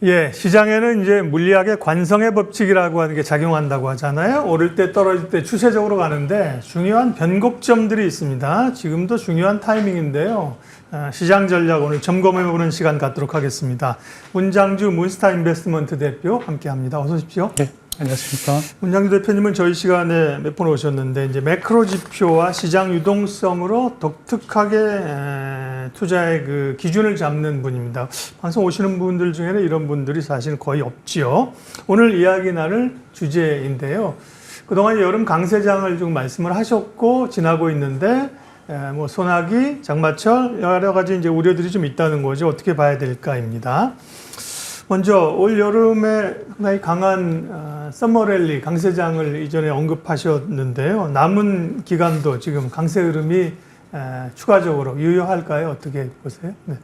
예, 시장에는 이제 물리학의 관성의 법칙이라고 하는 게 작용한다고 하잖아요. 오를 때 떨어질 때 추세적으로 가는데 중요한 변곡점들이 있습니다. 지금도 중요한 타이밍인데요. 시장 전략 오늘 점검해보는 시간 갖도록 하겠습니다. 문장주 문스타 인베스트먼트 대표 함께합니다. 어서 오십시오. 네, 안녕하십니까. 문장주 대표님은 저희 시간에 몇 번 오셨는데 이제 매크로 지표와 시장 유동성으로 독특하게 투자의 그 기준을 잡는 분입니다. 방송 오시는 분들 중에는 이런 분들이 사실 거의 없지요. 오늘 이야기 나눌 주제인데요. 그동안 여름 강세장을 좀 말씀을 하셨고 지나고 있는데 뭐 소나기, 장마철 여러 가지 이제 우려들이 좀 있다는 거죠. 어떻게 봐야 될까입니다. 먼저 올 여름에 상당히 강한 서머랠리 강세장을 이전에 언급하셨는데요. 남은 기간도 지금 강세 흐름이 추가적으로 유효할까요? 어떻게 보세요? 네.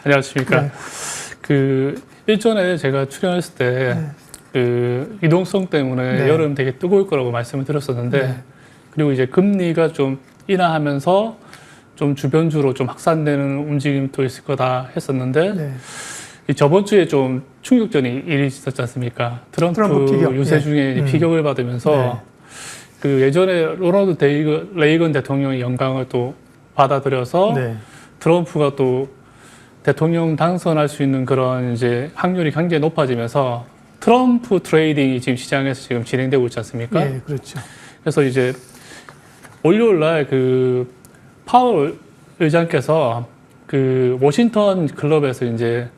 안녕하십니까. 네. 그 일전에 제가 출연했을 때 네. 그 이동성 때문에 네. 여름 되게 뜨거울 거라고 말씀을 드렸었는데 네. 그리고 이제 금리가 좀 인하하면서 좀 주변주로 좀 확산되는 움직임도 있을 거다 했었는데 네. 이 저번 주에 좀 충격적인 일이 있었지 않습니까? 트럼프 피격. 유세 네. 중에 피격을 받으면서 네. 그 예전에 로널드 레이건 대통령의 영광을 또 받아들여서 네. 트럼프가 또 대통령 당선할 수 있는 그런 이제 확률이 굉장히 높아지면서 트럼프 트레이딩이 지금 시장에서 지금 진행되고 있지 않습니까? 네, 그렇죠. 그래서 이제 월요일 날 그 파월 의장께서 그 워싱턴 클럽에서 이제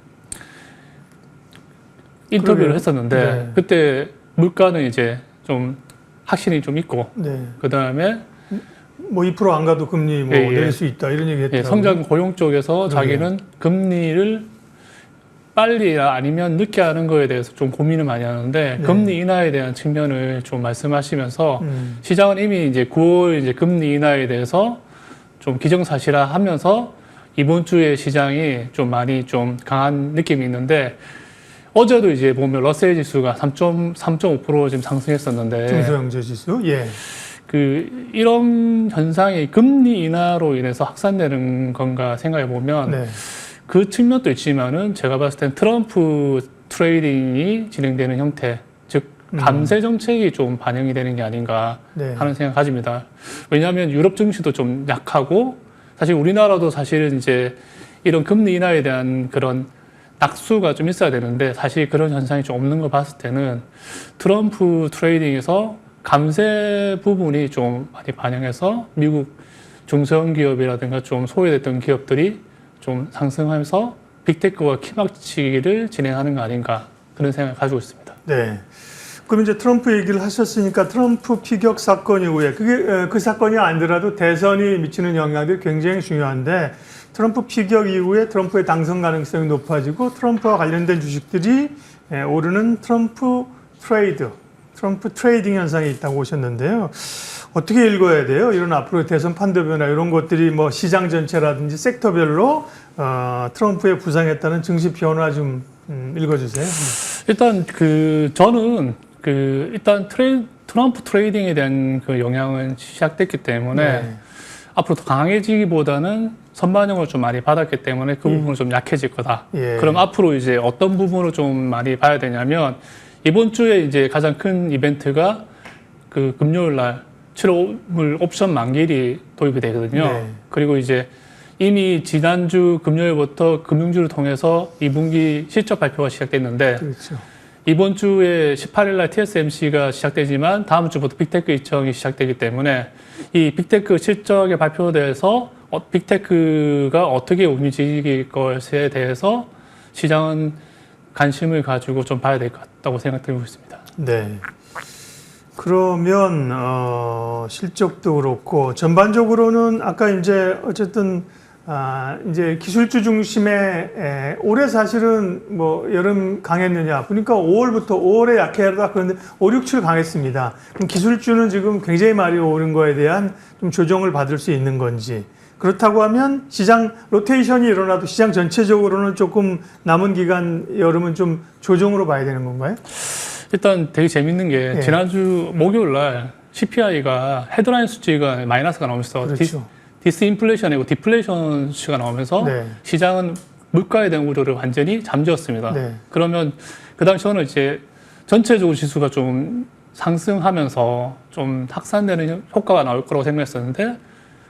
인터뷰를 그러게요. 했었는데 네. 그때 물가는 이제 좀 확신이 좀 있고 네. 그 다음에 뭐 2% 안 가도 금리 뭐 예, 예. 내릴 수 있다 이런 얘기 했더라고요. 성장 고용 쪽에서 그러게요. 자기는 금리를 빨리 아니면 늦게 하는 거에 대해서 좀 고민을 많이 하는데 네. 금리 인하에 대한 측면을 좀 말씀하시면서 시장은 이미 이제 9월 이제 금리 인하에 대해서 좀 기정사실화하면서 이번 주에 시장이 좀 많이 좀 강한 느낌이 있는데 어제도 이제 보면 러셀 지수가 3.5% 지금 상승했었는데 중소형제 지수. 예. 그 이런 현상이 금리 인하로 인해서 확산되는 건가 생각해 보면 네. 그 측면도 있지만은 제가 봤을 땐 트럼프 트레이딩이 진행되는 형태, 즉 감세 정책이 좀 반영이 되는 게 아닌가 네. 하는 생각 가집니다. 왜냐하면 유럽 증시도 좀 약하고 사실 우리나라도 사실은 이제 이런 금리 인하에 대한 그런 낙수가 좀 있어야 되는데 사실 그런 현상이 좀 없는 거 봤을 때는 트럼프 트레이딩에서 감세 부분이 좀 많이 반영해서 미국 중소형 기업이라든가 좀 소외됐던 기업들이 좀 상승하면서 빅테크와 키막치기를 진행하는 거 아닌가 그런 생각을 가지고 있습니다. 네. 그럼 이제 트럼프 얘기를 하셨으니까 트럼프 피격 사건 이후에 그게 그 사건이 아니더라도 대선이 미치는 영향들이 굉장히 중요한데 트럼프 피격 이후에 트럼프의 당선 가능성이 높아지고 트럼프와 관련된 주식들이 오르는 트럼프 트레이딩 현상이 있다고 보셨는데요. 어떻게 읽어야 돼요? 이런 앞으로의 대선 판도 변화 이런 것들이 뭐 시장 전체라든지 섹터별로 트럼프의 부상했다는 증시 변화 좀 읽어주세요. 일단 저는 일단 트럼프 트레이딩에 대한 그 영향은 시작됐기 때문에 네. 앞으로 더 강해지기보다는 선반영을 좀 많이 받았기 때문에 그 부분은 좀 약해질 거다. 예. 그럼 앞으로 이제 어떤 부분을 좀 많이 봐야 되냐면 이번 주에 이제 가장 큰 이벤트가 그 금요일 날 7월 옵션 만기일이 도입이 되거든요. 네. 그리고 이제 이미 지난주 금요일부터 금융주를 통해서 2분기 실적 발표가 시작됐는데 그렇죠. 이번 주에 18일 날 TSMC가 시작되지만 다음 주부터 빅테크 일정이 시작되기 때문에 이 빅테크 실적에 발표돼서 빅테크가 어떻게 움직일 것에 대해서 시장은 관심을 가지고 좀 봐야 될 것 같다고 생각되고 있습니다. 네. 그러면 실적도 그렇고 전반적으로는 아까 이제 어쨌든 이제 기술주 중심의 올해 사실은 뭐 여름 강했느냐 보니까 5월에 약해다 그런데 5, 6, 7 강했습니다. 그럼 기술주는 지금 굉장히 많이 오른 거에 대한 좀 조정을 받을 수 있는 건지 그렇다고 하면 시장 로테이션이 일어나도 시장 전체적으로는 조금 남은 기간 여름은 좀 조정으로 봐야 되는 건가요? 일단 되게 재밌는 게 예. 지난주 목요일 날 CPI가 헤드라인 수치가 마이너스가 나오면서 그렇죠. 디스인플레이션이고 디플레이션 수치가 나오면서 네. 시장은 물가에 대한 우려를 완전히 잠재웠습니다. 네. 그러면 그 당시 저는 이제 전체적으로 지수가 좀 상승하면서 좀 확산되는 효과가 나올 거라고 생각했었는데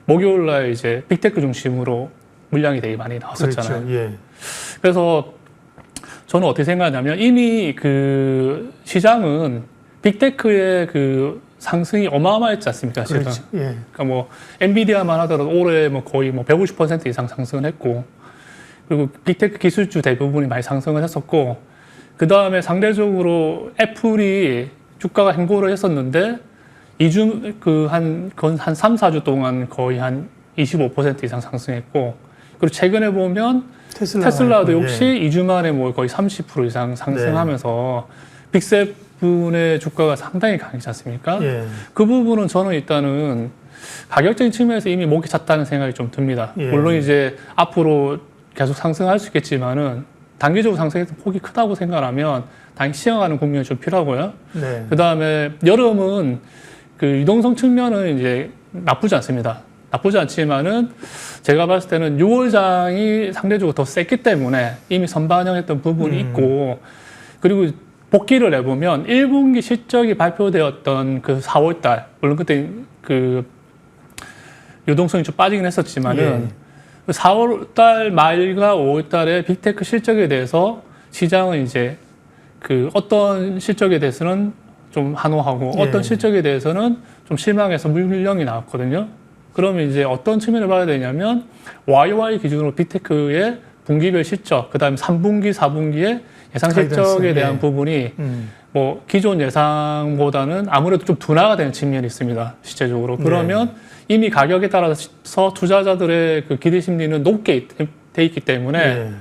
목요일 날 이제 빅테크 중심으로 물량이 되게 많이 나왔었잖아요. 그렇죠. 예. 그래서 저는 어떻게 생각하냐면 이미 그 시장은 빅테크의 그 상승이 어마어마했지 않습니까? 지금. 그렇죠. 예. 그러니까 뭐 엔비디아만 하더라도 올해 뭐 거의 뭐 150% 이상 상승을 했고, 그리고 빅테크 기술주 대부분이 많이 상승을 했었고, 그 다음에 상대적으로 애플이 주가가 행보를 했었는데 2주 한 3, 4주 동안 거의 한 25% 이상 상승했고, 그리고 최근에 보면 테슬라도 역시 2주 만에 뭐 거의 30% 이상 상승하면서 빅7의 주가가 상당히 강했지 않습니까? 예. 그 부분은 저는 일단은 가격적인 측면에서 이미 목이 찼다는 생각이 좀 듭니다. 예. 물론 이제 앞으로 계속 상승할 수 있겠지만은 단기적으로 상승해서 폭이 크다고 생각하면 당연히 시행하는 국면이 좀 필요하고요. 네. 그 다음에 여름은 그 유동성 측면은 이제 나쁘지 않습니다. 나쁘지 않지만은 제가 봤을 때는 6월장이 상대적으로 더 셌기 때문에 이미 선반영했던 부분이 있고, 그리고 복기를 해보면 1분기 실적이 발표되었던 그 4월달, 물론 그때 그 유동성이 좀 빠지긴 했었지만은 4월달 말과 5월달에 빅테크 실적에 대해서 시장은 이제 그 어떤 실적에 대해서는 좀 한호하고 어떤 실적에 대해서는 좀 실망해서 물량이 나왔거든요. 그러면 이제 어떤 측면을 봐야 되냐면 YY 기준으로 빅테크의 분기별 실적, 그다음에 3분기, 4분기의 예상 실적에 대한 부분이 뭐 기존 예상보다는 아무래도 좀 둔화가 되는 측면이 있습니다. 실제적으로. 그러면 이미 가격에 따라서 투자자들의 그 기대 심리는 높게 돼 있기 때문에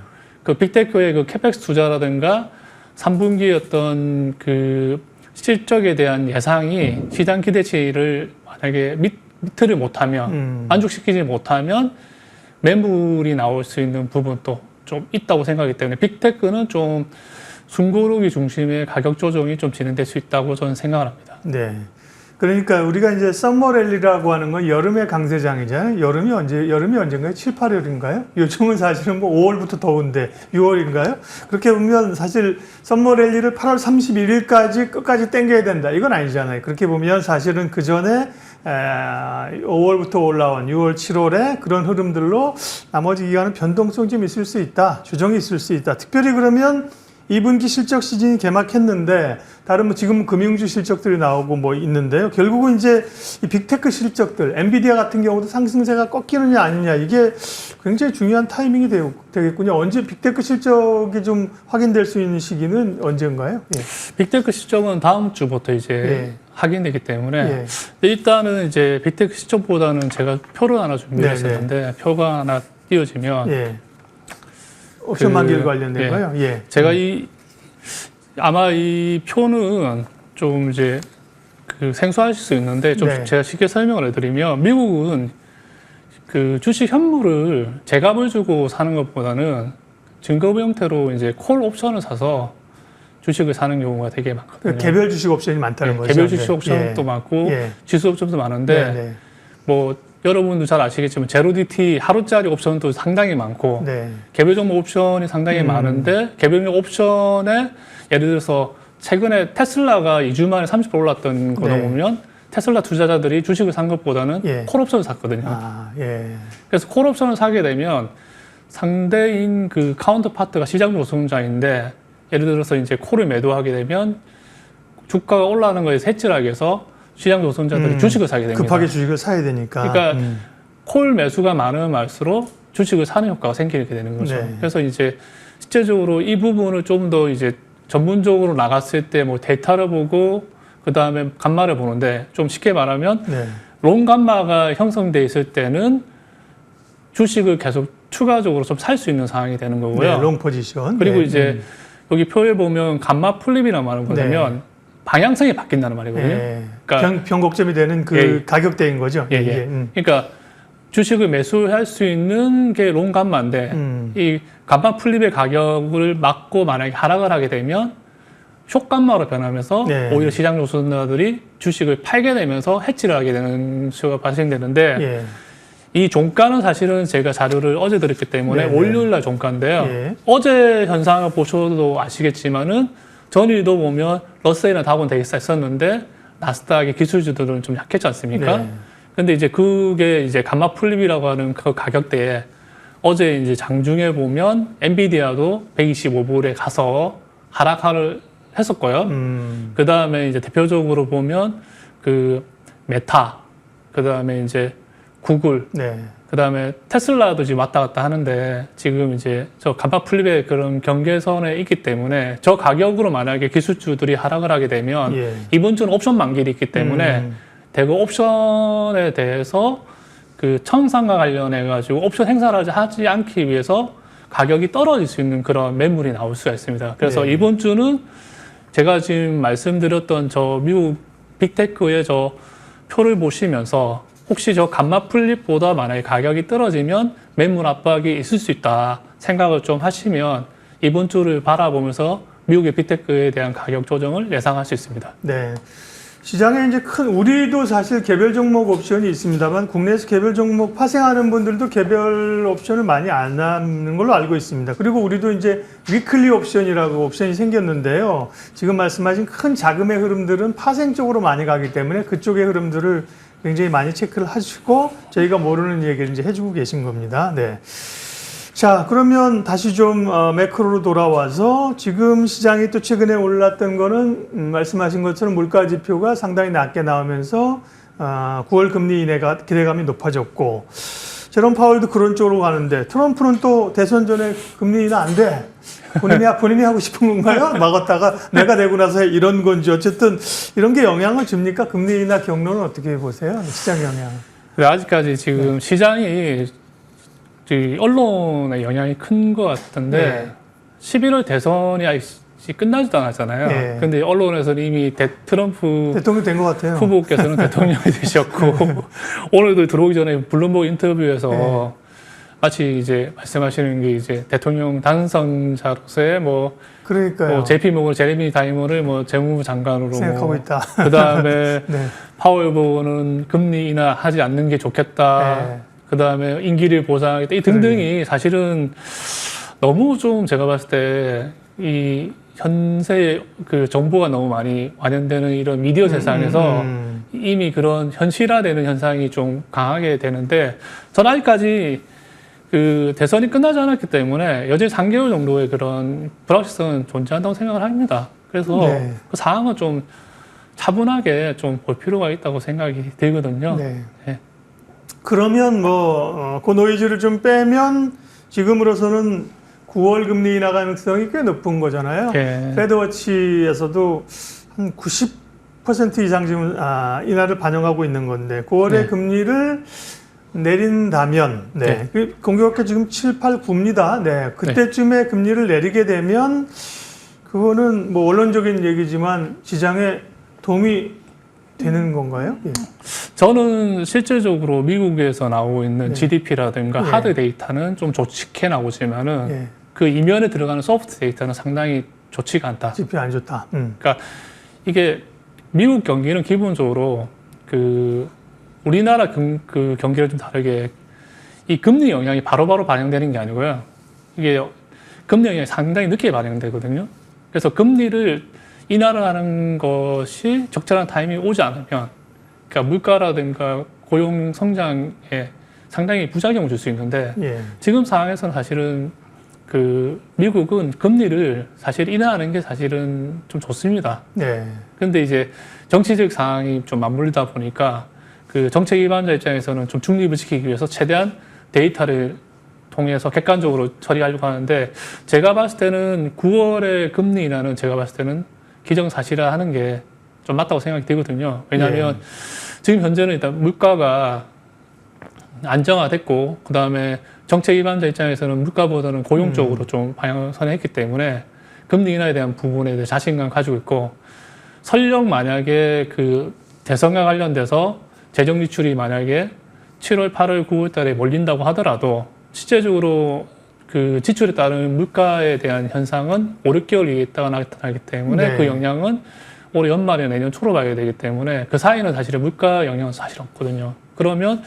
그 빅테크의 그 캐펙스 투자라든가 3분기의 어떤 그 실적에 대한 예상이 시장 기대치를 만약에 미트를 못하면 만족시키지 못하면 매물이 나올 수 있는 부분도 좀 있다고 생각하기 때문에 빅테크는 좀 숨고르기 중심의 가격 조정이 좀 진행될 수 있다고 저는 생각을 합니다. 네. 그러니까 우리가 이제 썸머랠리라고 하는 건 여름의 강세장이잖아요. 여름이 언젠가요? 7, 8월인가요? 요즘은 사실은 뭐 5월부터 더운데 6월인가요? 그렇게 보면 사실 썸머랠리를 8월 31일까지 끝까지 땡겨야 된다. 이건 아니잖아요. 그렇게 보면 사실은 그 전에 5월부터 올라온 6월, 7월에 그런 흐름들로 나머지 기간은 변동성이 좀 있을 수 있다. 조정이 있을 수 있다. 특별히 그러면 2분기 실적 시즌이 개막했는데 다른 뭐 지금 금융주 실적들이 나오고 뭐 있는데요. 결국은 이제 이 빅테크 실적들, 엔비디아 같은 경우도 상승세가 꺾이느냐 아니냐 이게 굉장히 중요한 타이밍이 되겠군요. 언제 빅테크 실적이 좀 확인될 수 있는 시기는 언제인가요? 예. 빅테크 실적은 다음 주부터 이제 확인되기 때문에 일단은 이제 빅테크 실적보다는 제가 표를 하나 준비했었는데 표가 하나 띄워지면 옵션 만기일 관련된 거요? 예. 제가 아마 이 표는 좀 이제 그 생소하실 수 있는데 좀 제가 쉽게 설명을 해드리면 미국은 그 주식 현물을 제값을 주고 사는 것보다는 증거부 형태로 이제 콜 옵션을 사서 주식을 사는 경우가 되게 많거든요. 개별 주식 옵션이 많다는 거죠. 개별 주식 옵션도 많고 지수 옵션도 많은데 뭐 여러분도 잘 아시겠지만 제로디티 하루짜리 옵션도 상당히 많고 개별 종목 옵션이 상당히 많은데 개별 종목 옵션에 예를 들어서 최근에 테슬라가 2주 만에 30% 올랐던 거 보면 테슬라 투자자들이 주식을 산 것보다는 콜 옵션을 샀거든요. 그래서 콜 옵션을 사게 되면 상대인 그 카운터 파트가 시장 조성자인데 예를 들어서 이제 콜을 매도하게 되면 주가가 올라가는 거에 세치를 하기 위해서 시장 조성자들이 주식을 사게 됩니다. 급하게 주식을 사야 되니까. 그러니까 콜 매수가 많으면 많을수록 주식을 사는 효과가 생기게 되는 거죠. 그래서 이제 실제적으로 이 부분을 좀 더 이제 전문적으로 나갔을 때 뭐 데이터를 보고 그 다음에 감마를 보는데 좀 쉽게 말하면 롱 감마가 형성돼 있을 때는 주식을 계속 추가적으로 좀 살 수 있는 상황이 되는 거고요. 롱 포지션. 그리고 이제 여기 표에 보면 감마 플립이라는 말은 뭐냐면 방향성이 바뀐다는 말이거든요. 그러니까 변곡점이 되는 그 가격대인 거죠. 그러니까 주식을 매수할 수 있는 게 롱 감마인데 이 감마 플립의 가격을 막고 만약에 하락을 하게 되면 숏 감마로 변하면서 오히려 시장 조선자들이 주식을 팔게 되면서 해치를 하게 되는 수가 발생되는데 이 종가는 사실은 제가 자료를 어제 드렸기 때문에 네네. 월요일 날 종가인데요. 예. 어제 현상을 보셔도 아시겠지만은 전일도 보면 러셀이나 다우는 되게 쌌었는데 나스닥의 기술주들은 좀 약했지 않습니까? 네. 근데 이제 그게 이제 감마 플립이라고 하는 그 가격대에 어제 이제 장중에 보면 엔비디아도 125불에 가서 하락을 했었고요. 그 다음에 이제 대표적으로 보면 그 메타, 그 다음에 이제 구글, 네. 그 다음에 테슬라도 지금 왔다 갔다 하는데 지금 이제 저 감마 플립의 그런 경계선에 있기 때문에 저 가격으로 만약에 기술주들이 하락을 하게 되면 예. 이번 주는 옵션 만기일이 있기 때문에 대거 옵션에 대해서 그 청산과 관련해 가지고 옵션 행사를 하지 않기 위해서 가격이 떨어질 수 있는 그런 매물이 나올 수가 있습니다. 그래서 네. 이번 주는 제가 지금 말씀드렸던 저 미국 빅테크의 저 표를 보시면서 혹시 저 감마 플립보다 만약에 가격이 떨어지면 매물 압박이 있을 수 있다 생각을 좀 하시면 이번 주를 바라보면서 미국의 빅테크에 대한 가격 조정을 예상할 수 있습니다. 네. 시장에 이제 우리도 사실 개별 종목 옵션이 있습니다만 국내에서 개별 종목 파생하는 분들도 개별 옵션을 많이 안 하는 걸로 알고 있습니다. 그리고 우리도 이제 위클리 옵션이라고 옵션이 생겼는데요. 지금 말씀하신 큰 자금의 흐름들은 파생 쪽으로 많이 가기 때문에 그쪽의 흐름들을 굉장히 많이 체크를 하시고 저희가 모르는 얘기를 이제 해주고 계신 겁니다. 네. 자, 그러면 다시 좀 매크로로 돌아와서 지금 시장이 또 최근에 올랐던 거는 말씀하신 것처럼 물가 지표가 상당히 낮게 나오면서 9월 금리 인하가 기대감이 높아졌고 제롬 파월도 그런 쪽으로 가는데 트럼프는 또 대선 전에 금리 인하 안 돼. 본인이 하고 싶은 건가요? 막았다가 내가 되고 나서 이런 건지 어쨌든 이런 게 영향을 줍니까? 금리 인하 경로는 어떻게 보세요? 시장 영향. 아직까지 지금 시장이 언론의 영향이 큰 것 같은데 네. 11월 대선이 아직 끝나지도 않았잖아요. 네. 근데 언론에서는 이미 트럼프 대통령 된 것 같아요. 후보께서는 대통령이 되셨고 오늘도 들어오기 전에 블룸버그 인터뷰에서 마치 이제 말씀하시는 게 이제 대통령 당선자로서의 그러니까요. JP 모건 제레미 다이머를 재무부 장관으로 생각하고 있다. 그 다음에 네. 파월 의원은 금리 인하하지 않는 게 좋겠다. 네. 그 다음에 임기를 보장하겠다. 이 등등이 사실은 너무 좀 제가 봤을 때 이 현재 그 정보가 너무 많이 완연되는 이런 미디어 세상에서 이미 그런 현실화되는 현상이 좀 강하게 되는데 저는 아직까지 그 대선이 끝나지 않았기 때문에 여전히 3개월 정도의 그런 불확실성은 존재한다고 생각을 합니다. 그래서 네. 그 상황은 좀 차분하게 좀 볼 필요가 있다고 생각이 들거든요. 네. 네. 그러면 그 노이즈를 좀 빼면 지금으로서는 9월 금리 인하 가능성이 꽤 높은 거잖아요. 네. 패드워치에서도 한 90% 이상 지금 인하를 반영하고 있는 건데 9월에 네. 금리를 내린다면 공교롭게 지금 7, 8, 9입니다. 네. 그때쯤에 금리를 내리게 되면 그거는 원론적인 얘기지만 시장에 도움이 되는 건가요? 예. 저는 실질적으로 미국에서 나오고 있는 네. GDP라든가 네. 하드 데이터는 좀 좋게 나오지만은 예. 그 이면에 들어가는 소프트 데이터는 상당히 좋지가 않다. GDP 안 좋다. 그러니까 이게 미국 경기는 기본적으로 그 우리나라 그 경기를 좀 다르게 이 금리 영향이 바로바로 반영되는 게 아니고요. 이게 금리 영향이 상당히 늦게 반영되거든요. 그래서 금리를 인하를 하는 것이 적절한 타이밍이 오지 않으면 그러니까 물가라든가 고용 성장에 상당히 부작용을 줄 수 있는데 예. 지금 상황에서는 사실은 그 미국은 금리를 사실 인하하는 게 사실은 좀 좋습니다. 네. 근데 이제 정치적 상황이 좀 맞물리다 보니까 그 정책 기반자 입장에서는 좀 중립을 지키기 위해서 최대한 데이터를 통해서 객관적으로 처리하려고 하는데 제가 봤을 때는 9월의 금리 인하는 제가 봤을 때는 기정사실화하는 게 좀 맞다고 생각이 들거든요. 왜냐하면 지금 현재는 일단 물가가 안정화됐고 그 다음에 정책 기반자 입장에서는 물가보다는 고용 쪽으로 좀 방향을 했기 때문에 금리 인하에 대한 부분에 대해 자신감 가지고 있고 설령 만약에 그 대선과 관련돼서 재정 지출이 만약에 7월, 8월, 9월 달에 몰린다고 하더라도 실제적으로 그 지출에 따른 물가에 대한 현상은 5, 6개월 있다가 나타나기 때문에 그 영향은 올해 연말에 내년 초로 봐야 되기 때문에 그 사이는 사실은 물가 영향은 사실 없거든요. 그러면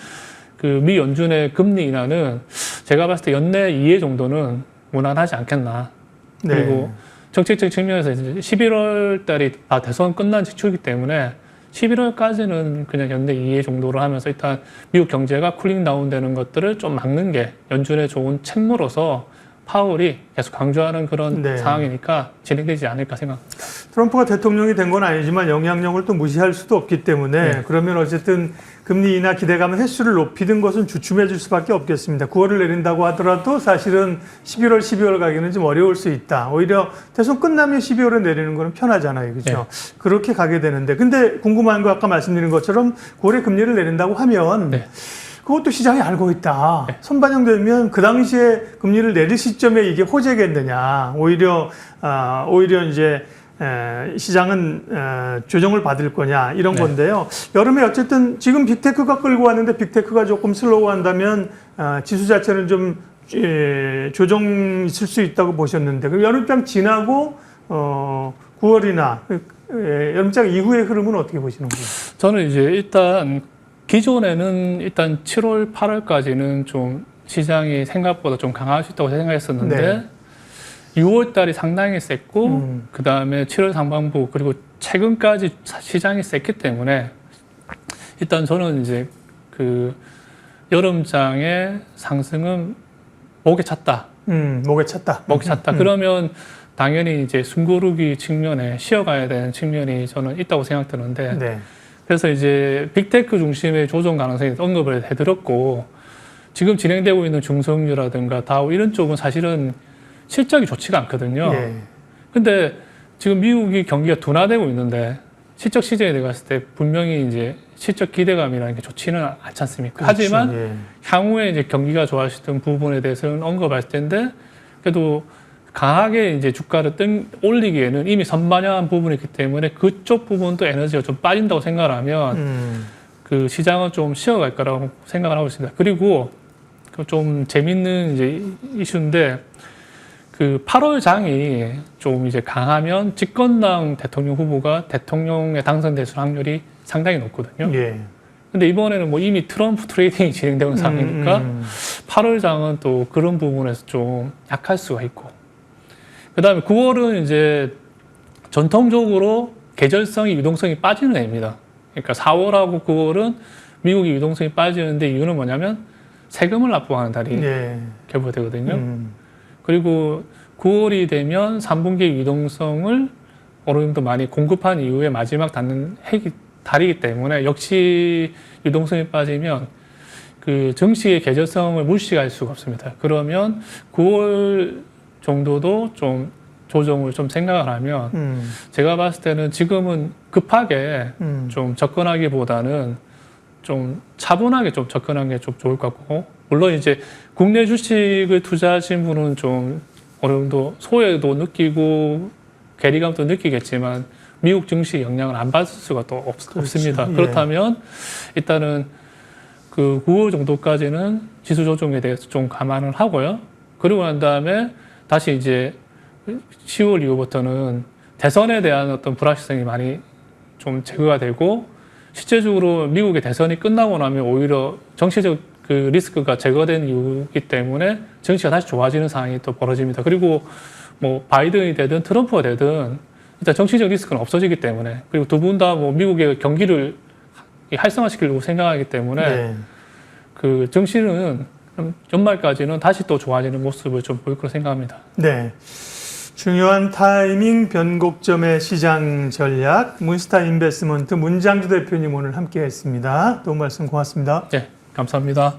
그 미 연준의 금리 인하는 제가 봤을 때 연내 2회 정도는 무난하지 않겠나. 네. 그리고 정책적 측면에서 이제 11월 달이 다 대선 끝난 직후이기 때문에 11월까지는 그냥 연내 2회 정도로 하면서 일단 미국 경제가 쿨링 다운 되는 것들을 좀 막는 게 연준의 좋은 책무로서 파월이 계속 강조하는 그런 네. 상황이니까 진행되지 않을까 생각합니다. 트럼프가 대통령이 된 건 아니지만 영향력을 또 무시할 수도 없기 때문에 네. 그러면 어쨌든 금리 인하 기대감의 횟수를 높이는 것은 주춤해 줄 수밖에 없겠습니다. 9월을 내린다고 하더라도 사실은 11월, 12월 가기는 좀 어려울 수 있다. 오히려 대선 끝나면 12월에 내리는 거는 편하잖아요. 그렇죠? 네. 그렇게 가게 되는데 근데 궁금한 거 아까 말씀드린 것처럼 9월에 금리를 내린다고 하면 네. 그것도 시장이 알고 있다. 네. 선반영되면 그 당시에 금리를 내릴 시점에 이게 호재겠느냐. 오히려 이제 시장은 조정을 받을 거냐 이런 네. 건데요. 여름에 어쨌든 지금 빅테크가 끌고 왔는데 빅테크가 조금 슬로우 한다면 지수 자체는 좀 조정 있을 수 있다고 보셨는데 그럼 여름장 지나고 9월이나 여름장 이후의 흐름은 어떻게 보시는 거예요? 저는 이제 일단 기존에는 일단 7월, 8월까지는 좀 시장이 생각보다 좀 강할 수 있다고 생각했었는데 네. 6월 달이 상당히 셌고 그 다음에 7월 상반부 그리고 최근까지 시장이 셌기 때문에 일단 저는 이제 그 여름장의 상승은 목에 찼다. 목에 찼다. 목에 찼다. 그러면 당연히 이제 숨고르기 측면에 쉬어가야 되는 측면이 저는 있다고 생각드는데 네. 그래서 이제 빅테크 중심의 조정 가능성에 언급을 해드렸고 지금 진행되고 있는 중성유라든가 다우 이런 쪽은 사실은 실적이 좋지가 않거든요. 예. 근데 지금 미국이 경기가 둔화되고 있는데 실적 시즌에 들어갔을 때 분명히 이제 실적 기대감이라는 게 좋지는 않지 않습니까? 그렇죠. 하지만 예. 향후에 이제 경기가 좋아지던 부분에 대해서는 언급할 텐데 그래도 강하게 이제 주가를 올리기에는 이미 선반영한 부분이 있기 때문에 그쪽 부분도 에너지가 좀 빠진다고 생각을 하면 그 시장은 좀 쉬어갈 거라고 생각을 하고 있습니다. 그리고 좀 재밌는 이제 이슈인데 그 8월 장이 좀 이제 강하면 집권당 대통령 후보가 대통령에 당선될 확률이 상당히 높거든요. 예. 근데 이번에는 뭐 이미 트럼프 트레이딩이 진행되는 상황이니까 8월 장은 또 그런 부분에서 좀 약할 수가 있고 그 다음에 9월은 이제 전통적으로 계절성이 유동성이 빠지는 해입니다. 그러니까 4월하고 9월은 미국이 유동성이 빠지는데 이유는 뭐냐면 세금을 납부하는 달이 예. 개보되거든요. 그리고 9월이 되면 3분기 유동성을 어느 정도 많이 공급한 이후에 마지막 닿는 달이기 때문에 역시 유동성이 빠지면 그 정시의 계절성을 물시할 수가 없습니다. 그러면 9월 정도도 좀 조정을 좀 생각을 하면 제가 봤을 때는 지금은 급하게 좀 접근하기보다는 좀 차분하게 좀 접근하는 게 좀 좋을 것 같고 물론 이제 국내 주식을 투자하신 분은 좀 어느 정도 소외도 느끼고 괴리감도 느끼겠지만 미국 증시 영향을 안 받을 수가 또 없습니다. 예. 그렇다면 일단은 그 9월 정도까지는 지수 조정에 대해서 좀 감안을 하고요. 그러고 난 다음에 다시 이제 10월 이후부터는 대선에 대한 어떤 불확실성이 많이 좀 제거가 되고 실제적으로 미국의 대선이 끝나고 나면 오히려 정치적 그 리스크가 제거된 이유이기 때문에 정치가 다시 좋아지는 상황이 또 벌어집니다. 그리고 뭐 바이든이 되든 트럼프가 되든 일단 정치적 리스크는 없어지기 때문에 그리고 두 분 다 뭐 미국의 경기를 활성화시키려고 생각하기 때문에 네. 그 정치는 연말까지는 다시 또 좋아지는 모습을 좀 보일 거라 생각합니다. 네. 중요한 타이밍 변곡점의 시장 전략 문스타 인베스트먼트 문장주 대표님 오늘 함께했습니다. 도움 말씀 고맙습니다. 네, 감사합니다.